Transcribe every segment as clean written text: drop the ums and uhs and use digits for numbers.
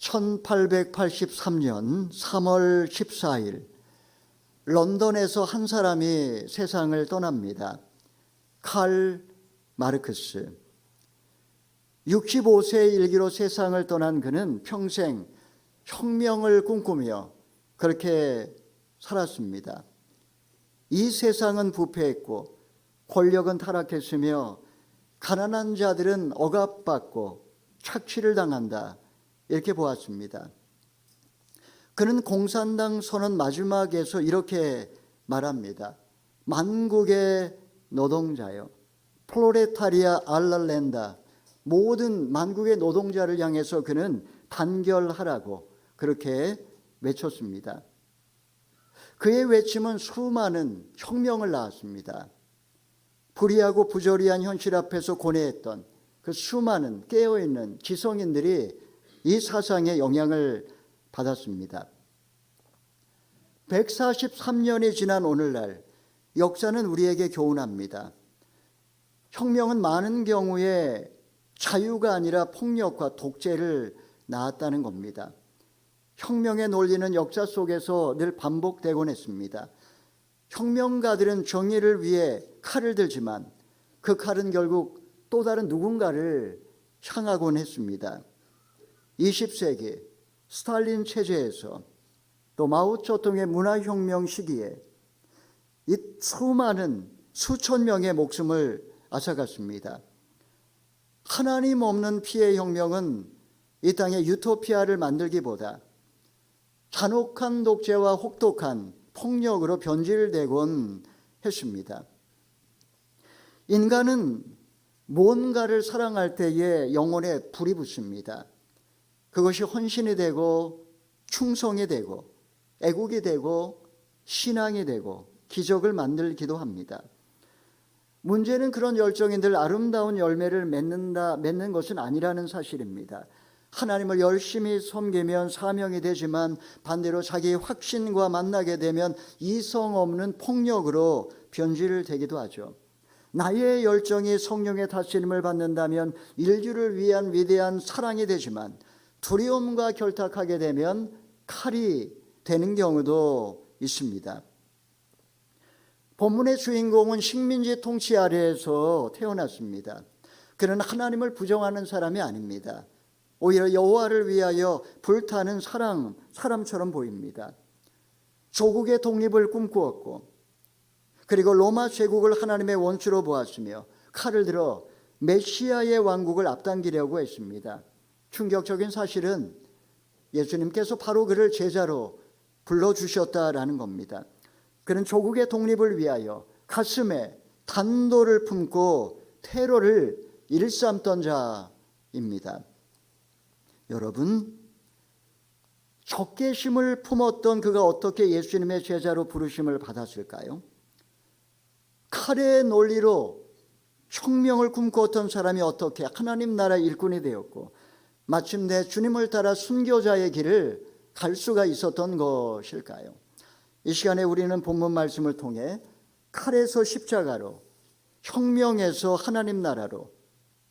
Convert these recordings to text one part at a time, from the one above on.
1883년 3월 14일 런던에서 한 사람이 세상을 떠납니다. 칼 마르크스. 65세의 일기로 세상을 떠난 그는 평생 혁명을 꿈꾸며 그렇게 살았습니다. 이 세상은 부패했고 권력은 타락했으며 가난한 자들은 억압받고 착취를 당한다, 이렇게 보았습니다. 그는 공산당 선언 마지막에서 이렇게 말합니다. 만국의 노동자여, 플로레타리아 알랄렌다, 모든 만국의 노동자를 향해서 그는 단결하라고 그렇게 외쳤습니다. 그의 외침은 수많은 혁명을 낳았습니다. 불의하고 부조리한 현실 앞에서 고뇌했던 그 수많은 깨어있는 지성인들이 이 사상의 영향을 받았습니다. 143년이 지난 오늘날 역사는 우리에게 교훈합니다. 혁명은 많은 경우에 자유가 아니라 폭력과 독재를 낳았다는 겁니다. 혁명의 논리는 역사 속에서 늘 반복되곤 했습니다. 혁명가들은 정의를 위해 칼을 들지만 그 칼은 결국 또 다른 누군가를 향하곤 했습니다. 20세기 스탈린 체제에서 또 마오쩌둥의 문화혁명 시기에 이 수많은 수천 명의 목숨을 앗아갔습니다. 하나님 없는 피해 혁명은 이 땅에 유토피아를 만들기보다 잔혹한 독재와 혹독한 폭력으로 변질되곤 했습니다. 인간은 뭔가를 사랑할 때에 영혼에 불이 붙습니다. 그것이 헌신이 되고 충성이 되고 애국이 되고 신앙이 되고 기적을 만들기도 합니다. 문제는 그런 열정이 늘 아름다운 열매를 맺는 것은 아니라는 사실입니다. 하나님을 열심히 섬기면 사명이 되지만 반대로 자기의 확신과 만나게 되면 이성 없는 폭력으로 변질되기도 하죠. 나의 열정이 성령의 다스림을 받는다면 인류를 위한 위대한 사랑이 되지만 두려움과 결탁하게 되면 칼이 되는 경우도 있습니다. 본문의 주인공은 식민지 통치 아래에서 태어났습니다. 그는 하나님을 부정하는 사람이 아닙니다. 오히려 여호와를 위하여 불타는 사람처럼 보입니다. 조국의 독립을 꿈꾸었고 그리고 로마 제국을 하나님의 원수로 보았으며 칼을 들어 메시아의 왕국을 앞당기려고 했습니다. 충격적인 사실은 예수님께서 바로 그를 제자로 불러주셨다라는 겁니다. 그는 조국의 독립을 위하여 가슴에 단도를 품고 테러를 일삼던 자입니다. 여러분, 적개심을 품었던 그가 어떻게 예수님의 제자로 부르심을 받았을까요? 칼의 논리로 혁명을 꿈꾸었던 사람이 어떻게 하나님 나라 일꾼이 되었고 마침내 주님을 따라 순교자의 길을 갈 수가 있었던 것일까요? 이 시간에 우리는 본문 말씀을 통해 칼에서 십자가로, 혁명에서 하나님 나라로,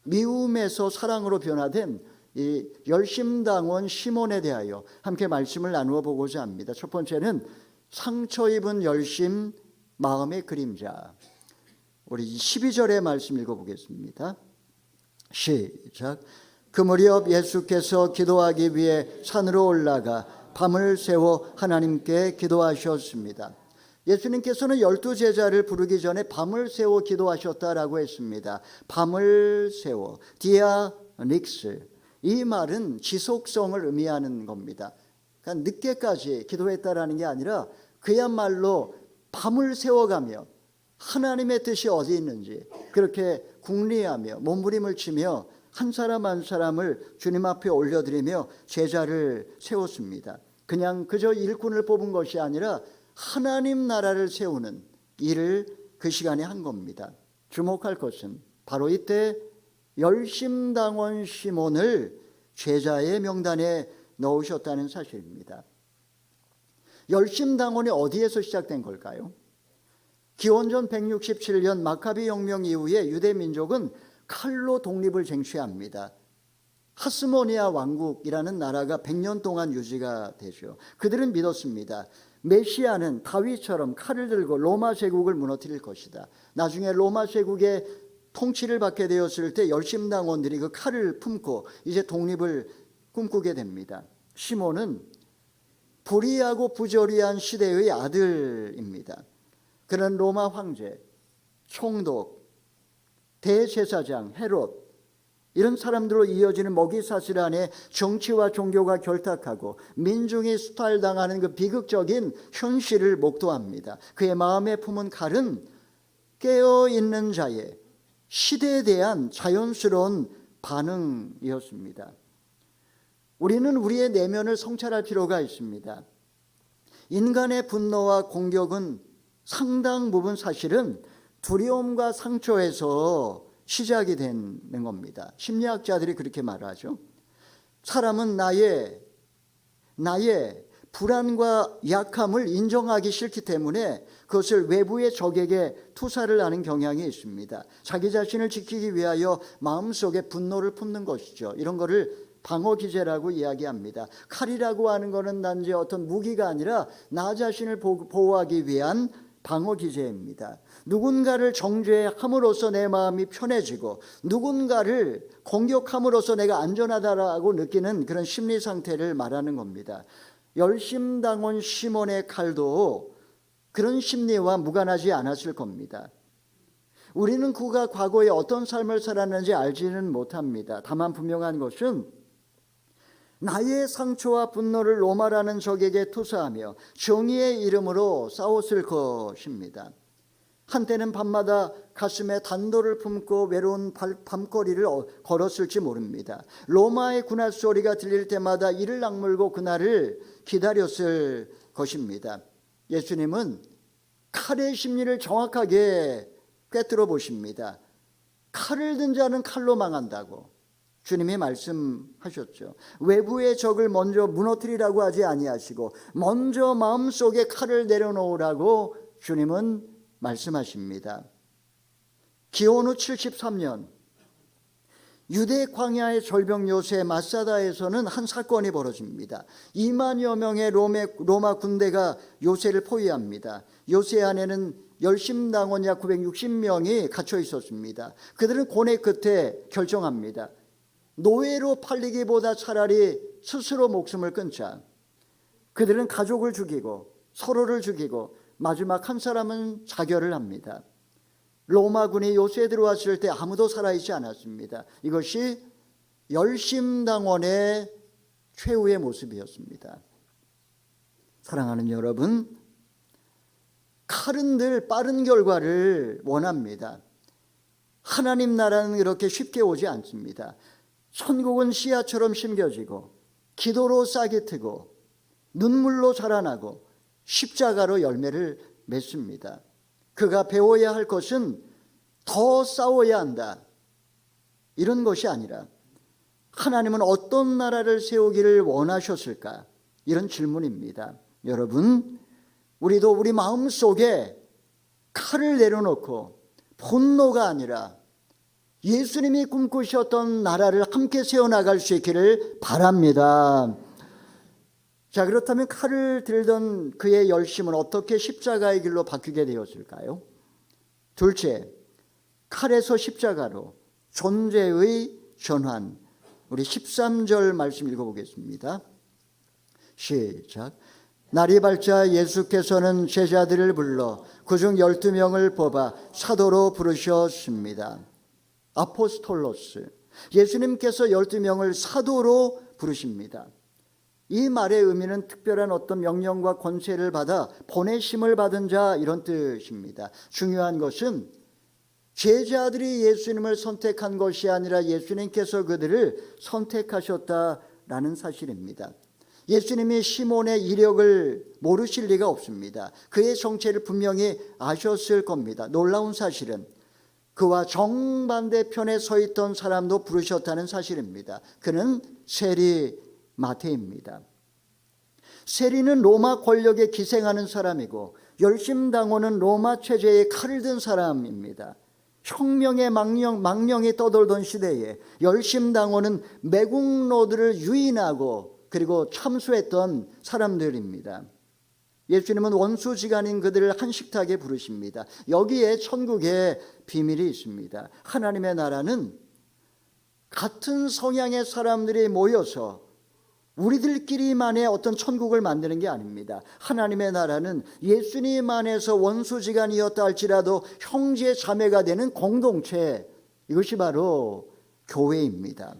미움에서 사랑으로 변화된 이 열심당원 시몬에 대하여 함께 말씀을 나누어 보고자 합니다. 첫 번째는 상처 입은 열심, 마음의 그림자. 우리 12절의 말씀 읽어보겠습니다. 시작. 그 무렵 예수께서 기도하기 위해 산으로 올라가 밤을 새워 하나님께 기도하셨습니다. 예수님께서는 12제자를 부르기 전에 밤을 새워 기도하셨다라고 했습니다. 밤을 새워, 디아닉스. 이 말은 지속성을 의미하는 겁니다. 그러니까 늦게까지 기도했다라는 게 아니라 그야말로 밤을 새워가며 하나님의 뜻이 어디 있는지 그렇게 궁리하며 몸부림을 치며 한 사람 한 사람을 주님 앞에 올려드리며 제자를 세웠습니다. 그냥 그저 일꾼을 뽑은 것이 아니라 하나님 나라를 세우는 일을 그 시간에 한 겁니다. 주목할 것은 바로 이때 열심당원 시몬을 제자의 명단에 넣으셨다는 사실입니다. 열심당원이 어디에서 시작된 걸까요? 기원전 167년 마카비 혁명 이후에 유대 민족은 칼로 독립을 쟁취합니다. 하스모니아 왕국이라는 나라가 100년 동안 유지가 되죠. 그들은 믿었습니다. 메시아는 다윗처럼 칼을 들고 로마 제국을 무너뜨릴 것이다. 나중에 로마 제국의 통치를 받게 되었을 때 열심당원들이 그 칼을 품고 이제 독립을 꿈꾸게 됩니다. 시몬은 불의하고 부조리한 시대의 아들입니다. 그는 로마 황제, 총독, 대제사장, 헤롯 이런 사람들로 이어지는 먹이사슬 안에 정치와 종교가 결탁하고 민중이 수탈당하는 그 비극적인 현실을 목도합니다. 그의 마음에 품은 칼은 깨어있는 자의 시대에 대한 자연스러운 반응이었습니다. 우리는 우리의 내면을 성찰할 필요가 있습니다. 인간의 분노와 공격은 상당 부분 사실은 두려움과 상처에서 시작이 되는 겁니다. 심리학자들이 그렇게 말하죠. 사람은 나의 불안과 약함을 인정하기 싫기 때문에 그것을 외부의 적에게 투사를 하는 경향이 있습니다. 자기 자신을 지키기 위하여 마음속에 분노를 품는 것이죠. 이런 거를 방어기제라고 이야기합니다. 칼이라고 하는 것은 단지 어떤 무기가 아니라 나 자신을 보호하기 위한 방어기제입니다. 누군가를 정죄함으로써 내 마음이 편해지고 누군가를 공격함으로써 내가 안전하다라고 느끼는 그런 심리 상태를 말하는 겁니다. 열심당원 시몬의 칼도 그런 심리와 무관하지 않았을 겁니다. 우리는 그가 과거에 어떤 삶을 살았는지 알지는 못합니다. 다만 분명한 것은 나의 상처와 분노를 로마라는 적에게 투사하며 정의의 이름으로 싸웠을 것입니다. 한때는 밤마다 가슴에 단도를 품고 외로운 밤거리를 걸었을지 모릅니다. 로마의 군화 소리가 들릴 때마다 이를 악물고 그날을 기다렸을 것입니다. 예수님은 칼의 심리를 정확하게 꿰뚫어 보십니다. 칼을 든 자는 칼로 망한다고 주님이 말씀하셨죠. 외부의 적을 먼저 무너뜨리라고 하지 아니하시고 먼저 마음속에 칼을 내려놓으라고 주님은 말씀하십니다. 기원 후 73년 유대 광야의 절벽 요새 마사다에서는 한 사건이 벌어집니다. 2만여 명의 로마 군대가 요새를 포위합니다. 요새 안에는 열심당원 약 960명이 갇혀 있었습니다. 그들은 고뇌 끝에 결정합니다. 노예로 팔리기보다 차라리 스스로 목숨을 끊자. 그들은 가족을 죽이고 서로를 죽이고 마지막 한 사람은 자결을 합니다. 로마군이 요새에 들어왔을 때 아무도 살아있지 않았습니다. 이것이 열심당원의 최후의 모습이었습니다. 사랑하는 여러분, 칼은 늘 빠른 결과를 원합니다. 하나님 나라는 그렇게 쉽게 오지 않습니다. 천국은 씨앗처럼 심겨지고 기도로 싹이 트고 눈물로 자라나고 십자가로 열매를 맺습니다. 그가 배워야 할 것은 더 싸워야 한다, 이런 것이 아니라 하나님은 어떤 나라를 세우기를 원하셨을까, 이런 질문입니다. 여러분, 우리도 우리 마음속에 칼을 내려놓고 분노가 아니라 예수님이 꿈꾸셨던 나라를 함께 세워나갈 수 있기를 바랍니다. 자, 그렇다면 칼을 들던 그의 열심은 어떻게 십자가의 길로 바뀌게 되었을까요? 둘째, 칼에서 십자가로 존재의 전환. 우리 13절 말씀 읽어보겠습니다. 시작. 날이 밝자 예수께서는 제자들을 불러 그중 12명을 뽑아 사도로 부르셨습니다. 아포스톨로스, 예수님께서 12명을 사도로 부르십니다. 이 말의 의미는 특별한 어떤 명령과 권세를 받아 보내심을 받은 자, 이런 뜻입니다. 중요한 것은 제자들이 예수님을 선택한 것이 아니라 예수님께서 그들을 선택하셨다라는 사실입니다. 예수님이 시몬의 이력을 모르실 리가 없습니다. 그의 정체를 분명히 아셨을 겁니다. 놀라운 사실은 그와 정반대편에 서 있던 사람도 부르셨다는 사실입니다. 그는 세리 마태입니다. 세리는 로마 권력에 기생하는 사람이고 열심당원은 로마 체제에 칼을 든 사람입니다. 혁명의 망령이 떠돌던 시대에 열심당원은 매국노들을 유인하고 그리고 참수했던 사람들입니다. 예수님은 원수지간인 그들을 한 식탁에 부르십니다. 여기에 천국의 비밀이 있습니다. 하나님의 나라는 같은 성향의 사람들이 모여서 우리들끼리만의 어떤 천국을 만드는 게 아닙니다. 하나님의 나라는 예수님 안에서 원수지간이었다 할지라도 형제 자매가 되는 공동체, 이것이 바로 교회입니다.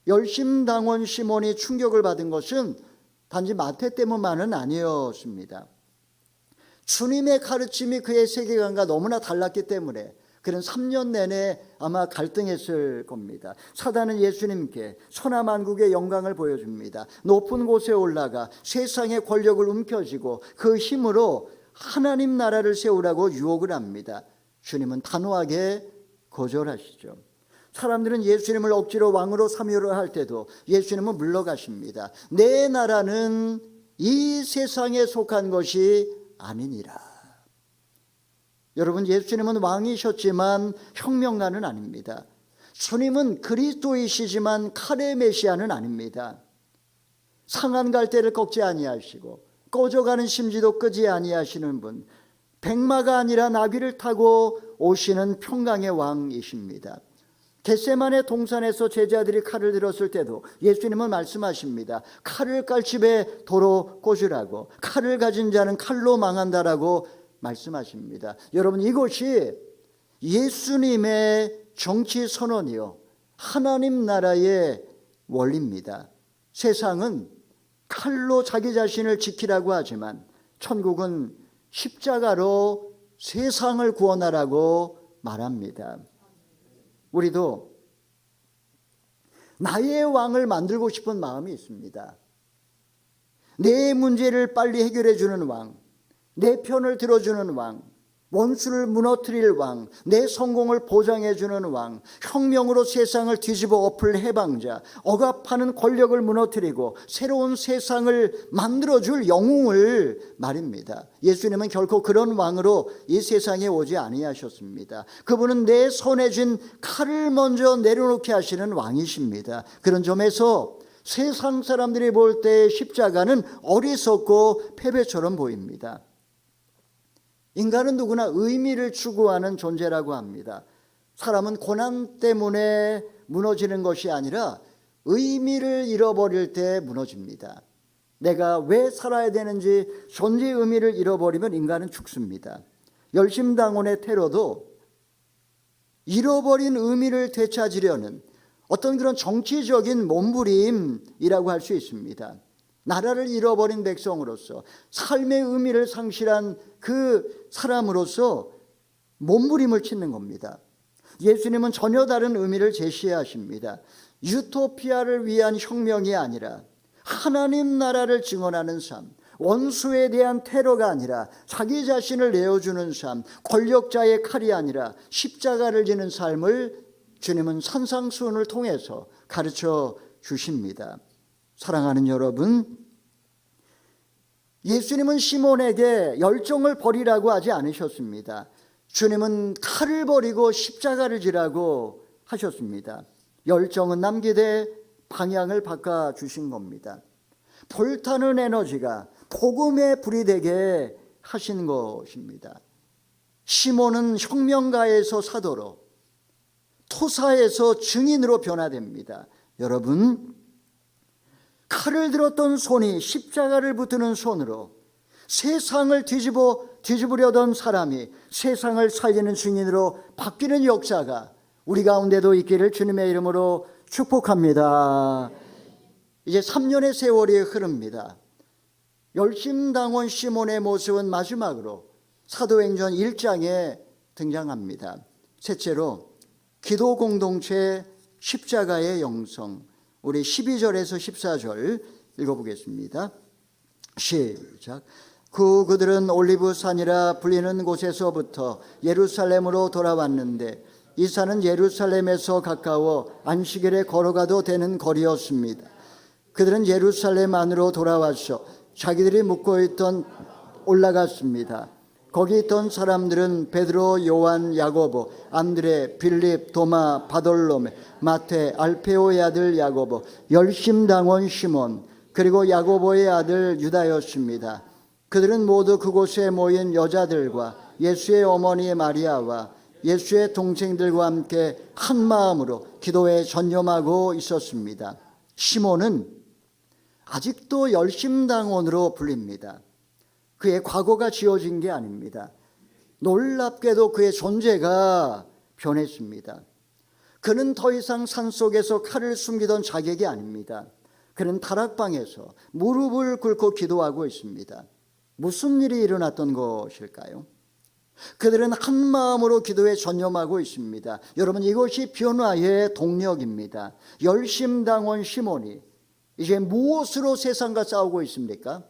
열심당원 시몬이 충격을 받은 것은 단지 마태 때문만은 아니었습니다. 주님의 가르침이 그의 세계관과 너무나 달랐기 때문에 그는 3년 내내 아마 갈등했을 겁니다. 사단은 예수님께 천하만국의 영광을 보여줍니다. 높은 곳에 올라가 세상의 권력을 움켜쥐고 그 힘으로 하나님 나라를 세우라고 유혹을 합니다. 주님은 단호하게 거절하시죠. 사람들은 예수님을 억지로 왕으로 삼으려 할 때도 예수님은 물러가십니다. 내 나라는 이 세상에 속한 것이 아니니라. 여러분, 예수님은 왕이셨지만 혁명가는 아닙니다. 주님은 그리스도이시지만 칼의 메시아는 아닙니다. 상한 갈대를 꺾지 아니하시고 꺼져가는 심지도 끄지 아니하시는 분, 백마가 아니라 나귀를 타고 오시는 평강의 왕이십니다. 겟세마네 동산에서 제자들이 칼을 들었을 때도 예수님은 말씀하십니다. 칼을 깔집에 도로 꽂으라고, 칼을 가진 자는 칼로 망한다라고 말씀하십니다. 여러분, 이것이 예수님의 정치 선언이요, 하나님 나라의 원리입니다. 세상은 칼로 자기 자신을 지키라고 하지만 천국은 십자가로 세상을 구원하라고 말합니다. 우리도 나의 왕을 만들고 싶은 마음이 있습니다. 내 문제를 빨리 해결해 주는 왕, 내 편을 들어주는 왕, 원수를 무너뜨릴 왕, 내 성공을 보장해 주는 왕, 혁명으로 세상을 뒤집어 엎을 해방자, 억압하는 권력을 무너뜨리고 새로운 세상을 만들어줄 영웅을 말입니다. 예수님은 결코 그런 왕으로 이 세상에 오지 아니하셨습니다. 그분은 내 손에 쥔 칼을 먼저 내려놓게 하시는 왕이십니다. 그런 점에서 세상 사람들이 볼 때 십자가는 어리석고 패배처럼 보입니다. 인간은 누구나 의미를 추구하는 존재라고 합니다. 사람은 고난 때문에 무너지는 것이 아니라 의미를 잃어버릴 때 무너집니다. 내가 왜 살아야 되는지 존재의 의미를 잃어버리면 인간은 죽습니다. 열심당원의 테러도 잃어버린 의미를 되찾으려는 어떤 그런 정치적인 몸부림이라고 할 수 있습니다. 나라를 잃어버린 백성으로서, 삶의 의미를 상실한 그 사람으로서 몸부림을 치는 겁니다. 예수님은 전혀 다른 의미를 제시하십니다. 유토피아를 위한 혁명이 아니라 하나님 나라를 증언하는 삶, 원수에 대한 테러가 아니라 자기 자신을 내어주는 삶, 권력자의 칼이 아니라 십자가를 지는 삶을 주님은 산상수훈을 통해서 가르쳐 주십니다. 사랑하는 여러분, 예수님은 시몬에게 열정을 버리라고 하지 않으셨습니다. 주님은 칼을 버리고 십자가를 지라고 하셨습니다. 열정은 남기되 방향을 바꿔주신 겁니다. 불타는 에너지가 복음의 불이 되게 하신 것입니다. 시몬은 혁명가에서 사도로, 토사에서 증인으로 변화됩니다. 여러분, 칼을 들었던 손이 십자가를 붙드는 손으로 세상을 뒤집으려던 사람이 세상을 살리는 증인으로 바뀌는 역사가 우리 가운데도 있기를 주님의 이름으로 축복합니다. 이제 3년의 세월이 흐릅니다. 열심당원 시몬의 모습은 마지막으로 사도행전 1장에 등장합니다. 셋째로 기도 공동체 십자가의 영성, 우리 12절에서 14절 읽어보겠습니다. 시작. 그들은 올리브산이라 불리는 곳에서부터 예루살렘으로 돌아왔는데 이 산은 예루살렘에서 가까워 안식일에 걸어가도 되는 거리였습니다. 그들은 예루살렘 안으로 돌아와서 자기들이 묵고 있던 올라갔습니다. 거기 있던 사람들은 베드로, 요한, 야고보, 안드레, 빌립, 도마, 바돌로메, 마테, 알페오의 아들 야고보, 열심당원 시몬, 그리고 야고보의 아들 유다였습니다. 그들은 모두 그곳에 모인 여자들과 예수의 어머니 마리아와 예수의 동생들과 함께 한 마음으로 기도에 전념하고 있었습니다. 시몬은 아직도 열심당원으로 불립니다. 그의 과거가 지워진 게 아닙니다. 놀랍게도 그의 존재가 변했습니다. 그는 더 이상 산속에서 칼을 숨기던 자객이 아닙니다. 그는 다락방에서 무릎을 꿇고 기도하고 있습니다. 무슨 일이 일어났던 것일까요? 그들은 한 마음으로 기도에 전념하고 있습니다. 여러분, 이것이 변화의 동력입니다. 열심당원 시몬이 이제 무엇으로 세상과 싸우고 있습니까?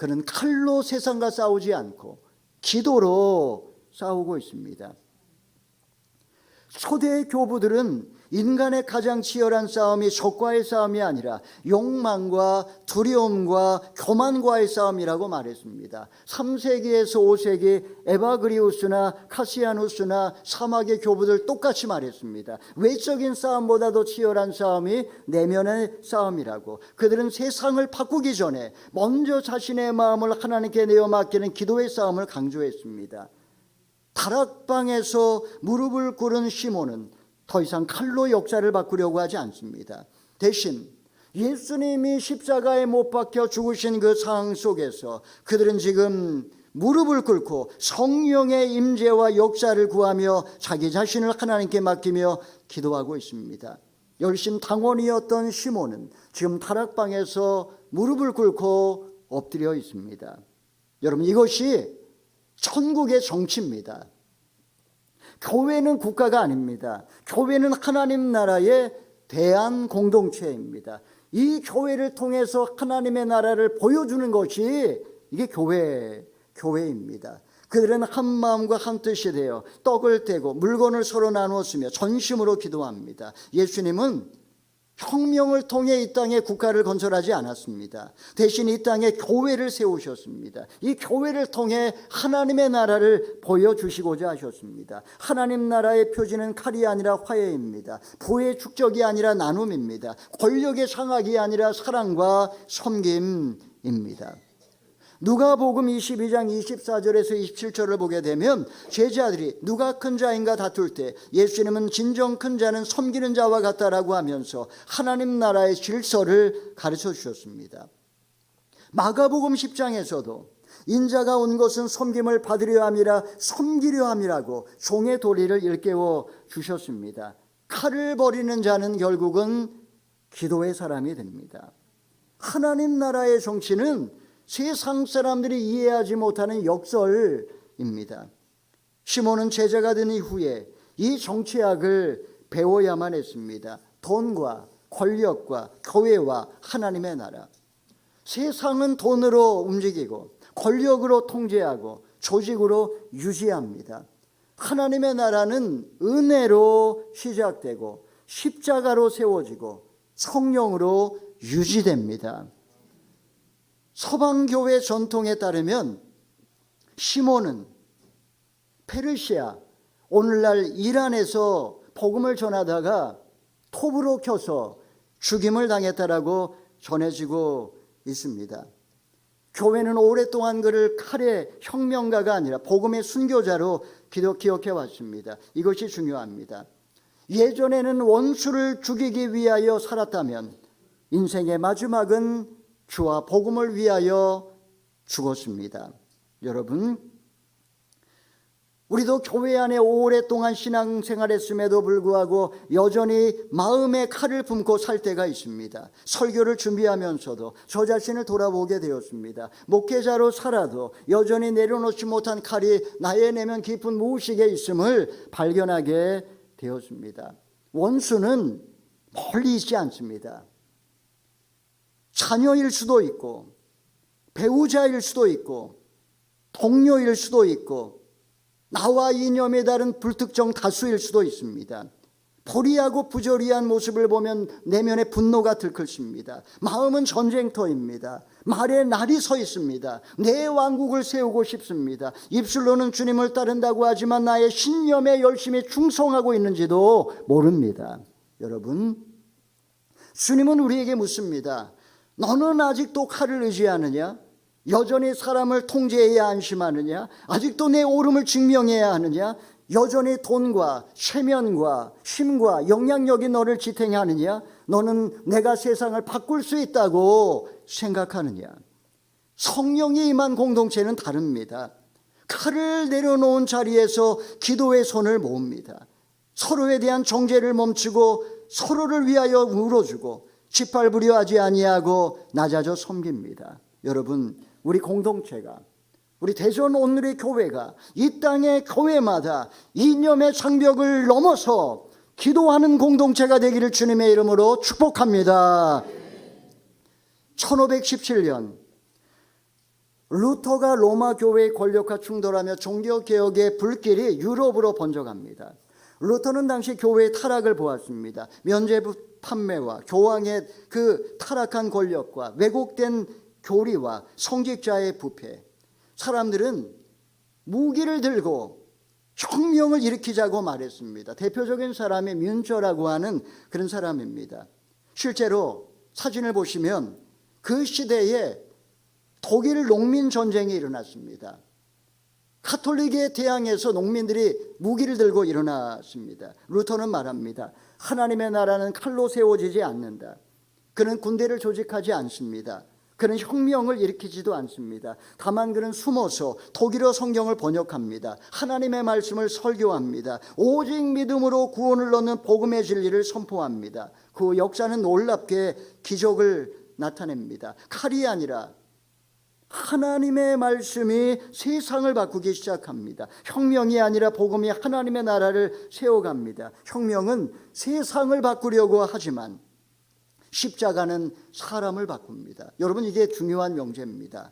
그는 칼로 세상과 싸우지 않고 기도로 싸우고 있습니다. 초대 교부들은 인간의 가장 치열한 싸움이 적과의 싸움이 아니라 욕망과 두려움과 교만과의 싸움이라고 말했습니다. 3세기에서 5세기 에바그리우스나 카시아누스나 사막의 교부들 똑같이 말했습니다. 외적인 싸움보다도 치열한 싸움이 내면의 싸움이라고. 그들은 세상을 바꾸기 전에 먼저 자신의 마음을 하나님께 내어 맡기는 기도의 싸움을 강조했습니다. 다락방에서 무릎을 꿇은 시몬은 더 이상 칼로 역사를 바꾸려고 하지 않습니다. 대신 예수님이 십자가에 못 박혀 죽으신 그 상황 속에서 그들은 지금 무릎을 꿇고 성령의 임재와 역사를 구하며 자기 자신을 하나님께 맡기며 기도하고 있습니다. 열심당원이었던 시몬은 지금 다락방에서 무릎을 꿇고 엎드려 있습니다. 여러분, 이것이 천국의 정치입니다. 교회는 국가가 아닙니다. 교회는 하나님 나라의 대한 공동체입니다. 이 교회를 통해서 하나님의 나라를 보여주는 것이 이게 교회입니다. 그들은 한 마음과 한 뜻이 되어 떡을 떼고 물건을 서로 나누었으며 전심으로 기도합니다. 예수님은 혁명을 통해 이 땅에 국가를 건설하지 않았습니다. 대신 이 땅에 교회를 세우셨습니다. 이 교회를 통해 하나님의 나라를 보여주시고자 하셨습니다. 하나님 나라의 표지는 칼이 아니라 화해입니다. 부의 축적이 아니라 나눔입니다. 권력의 상학이 아니라 사랑과 섬김입니다. 누가복음 22장 24절에서 27절을 보게 되면 제자들이 누가 큰 자인가 다툴 때 예수님은 진정 큰 자는 섬기는 자와 같다라고 하면서 하나님 나라의 질서를 가르쳐 주셨습니다. 마가복음 10장에서도 인자가 온 것은 섬김을 받으려 함이라 섬기려 함이라고 종의 도리를 일깨워 주셨습니다. 칼을 버리는 자는 결국은 기도의 사람이 됩니다. 하나님 나라의 정치는 세상 사람들이 이해하지 못하는 역설입니다. 시몬은 제자가 된 이후에 이 정치학을 배워야만 했습니다. 돈과 권력과 교회와 하나님의 나라. 세상은 돈으로 움직이고 권력으로 통제하고 조직으로 유지합니다. 하나님의 나라는 은혜로 시작되고 십자가로 세워지고 성령으로 유지됩니다. 서방교회 전통에 따르면 시몬은 페르시아, 오늘날 이란에서 복음을 전하다가 톱으로 켜서 죽임을 당했다라고 전해지고 있습니다. 교회는 오랫동안 그를 칼의 혁명가가 아니라 복음의 순교자로 기억해 왔습니다. 이것이 중요합니다. 예전에는 원수를 죽이기 위하여 살았다면 인생의 마지막은 주와 복음을 위하여 죽었습니다. 여러분, 우리도 교회 안에 오랫동안 신앙생활했음에도 불구하고 여전히 마음의 칼을 품고 살 때가 있습니다. 설교를 준비하면서도 저 자신을 돌아보게 되었습니다. 목회자로 살아도 여전히 내려놓지 못한 칼이 나의 내면 깊은 무의식에 있음을 발견하게 되었습니다. 원수는 멀리 있지 않습니다. 자녀일 수도 있고 배우자일 수도 있고 동료일 수도 있고 나와 이념에 다른 불특정 다수일 수도 있습니다. 불의하고 부조리한 모습을 보면 내면의 분노가 들끓습니다. 마음은 전쟁터입니다. 말에 날이 서 있습니다. 내 왕국을 세우고 싶습니다. 입술로는 주님을 따른다고 하지만 나의 신념에 열심히 충성하고 있는지도 모릅니다. 여러분, 주님은 우리에게 묻습니다. 너는 아직도 칼을 의지하느냐? 여전히 사람을 통제해야 안심하느냐? 아직도 내 옳음을 증명해야 하느냐? 여전히 돈과 체면과 힘과 영향력이 너를 지탱하느냐? 너는 내가 세상을 바꿀 수 있다고 생각하느냐? 성령이 임한 공동체는 다릅니다. 칼을 내려놓은 자리에서 기도의 손을 모읍니다. 서로에 대한 정죄를 멈추고 서로를 위하여 울어주고 짓밟으려 하지 아니하고 낮아져 섬깁니다. 여러분, 우리 공동체가, 우리 대전 오늘의 교회가 이 땅의 교회마다 이념의 장벽을 넘어서 기도하는 공동체가 되기를 주님의 이름으로 축복합니다. 1517년 루터가 로마 교회의 권력과 충돌하며 종교개혁의 불길이 유럽으로 번져갑니다. 루터는 당시 교회의 타락을 보았습니다. 면죄부 판매와 교황의 그 타락한 권력과 왜곡된 교리와 성직자의 부패, 사람들은 무기를 들고 혁명을 일으키자고 말했습니다. 대표적인 사람이 뮌처라고 하는 그런 사람입니다. 실제로 사진을 보시면 그 시대에 독일 농민 전쟁이 일어났습니다. 카톨릭에 대항해서 농민들이 무기를 들고 일어났습니다. 루터는 말합니다. 하나님의 나라는 칼로 세워지지 않는다. 그는 군대를 조직하지 않습니다. 그는 혁명을 일으키지도 않습니다. 다만 그는 숨어서 독일어 성경을 번역합니다. 하나님의 말씀을 설교합니다. 오직 믿음으로 구원을 얻는 복음의 진리를 선포합니다. 그 역사는 놀랍게 기적을 나타냅니다. 칼이 아니라 하나님의 말씀이 세상을 바꾸기 시작합니다. 혁명이 아니라 복음이 하나님의 나라를 세워갑니다. 혁명은 세상을 바꾸려고 하지만 십자가는 사람을 바꿉니다. 여러분, 이게 중요한 명제입니다.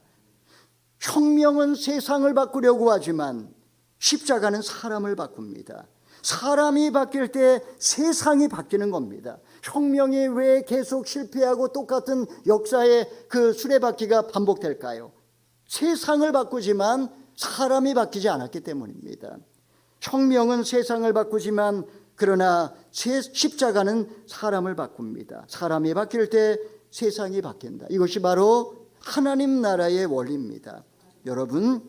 혁명은 세상을 바꾸려고 하지만 십자가는 사람을 바꿉니다. 사람이 바뀔 때 세상이 바뀌는 겁니다. 혁명이 왜 계속 실패하고 똑같은 역사의 그 수레바퀴가 반복될까요? 세상을 바꾸지만 사람이 바뀌지 않았기 때문입니다. 혁명은 세상을 바꾸지만 그러나 십자가는 사람을 바꿉니다. 사람이 바뀔 때 세상이 바뀐다. 이것이 바로 하나님 나라의 원리입니다. 여러분,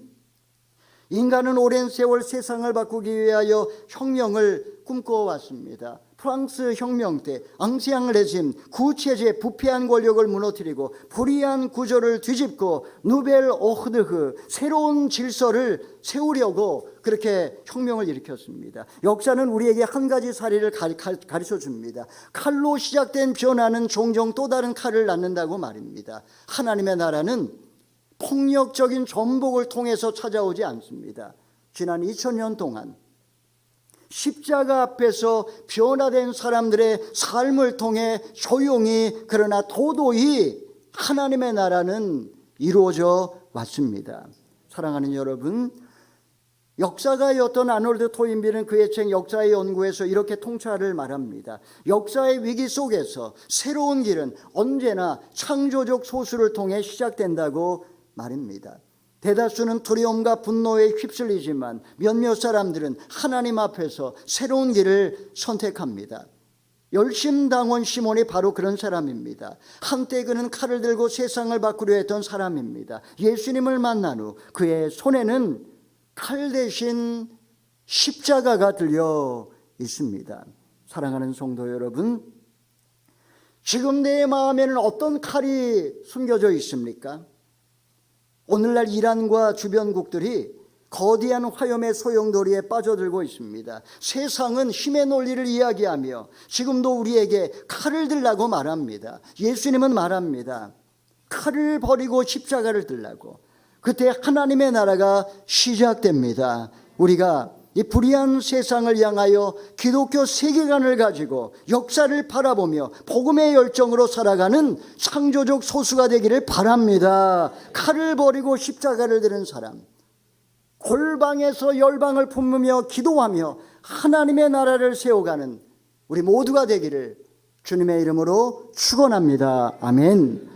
인간은 오랜 세월 세상을 바꾸기 위하여 혁명을 꿈꿔왔습니다. 프랑스 혁명 때 앙시앙 레짐, 구체제, 부패한 권력을 무너뜨리고 불의한 구조를 뒤집고 누벨 오르드, 새로운 질서를 세우려고 그렇게 혁명을 일으켰습니다. 역사는 우리에게 한 가지 사례를 가르쳐 줍니다. 칼로 시작된 변화는 종종 또 다른 칼을 낳는다고 말입니다. 하나님의 나라는 폭력적인 전복을 통해서 찾아오지 않습니다. 지난 2000년 동안 십자가 앞에서 변화된 사람들의 삶을 통해 조용히 그러나 도도히 하나님의 나라는 이루어져 왔습니다. 사랑하는 여러분, 역사가였던 아놀드 토인비는 그의 책 역사의 연구에서 이렇게 통찰을 말합니다. 역사의 위기 속에서 새로운 길은 언제나 창조적 소수를 통해 시작된다고 말입니다. 대다수는 두려움과 분노에 휩쓸리지만 몇몇 사람들은 하나님 앞에서 새로운 길을 선택합니다. 열심당원 시몬이 바로 그런 사람입니다. 한때 그는 칼을 들고 세상을 바꾸려 했던 사람입니다. 예수님을 만난 후 그의 손에는 칼 대신 십자가가 들려 있습니다. 사랑하는 성도 여러분, 지금 내 마음에는 어떤 칼이 숨겨져 있습니까? 오늘날 이란과 주변국들이 거대한 화염의 소용돌이에 빠져들고 있습니다. 세상은 힘의 논리를 이야기하며 지금도 우리에게 칼을 들라고 말합니다. 예수님은 말합니다. 칼을 버리고 십자가를 들라고. 그때 하나님의 나라가 시작됩니다. 우리가 이 불의한 세상을 향하여 기독교 세계관을 가지고 역사를 바라보며 복음의 열정으로 살아가는 창조적 소수가 되기를 바랍니다. 칼을 버리고 십자가를 드는 사람, 골방에서 열방을 품으며 기도하며 하나님의 나라를 세워가는 우리 모두가 되기를 주님의 이름으로 축원합니다. 아멘.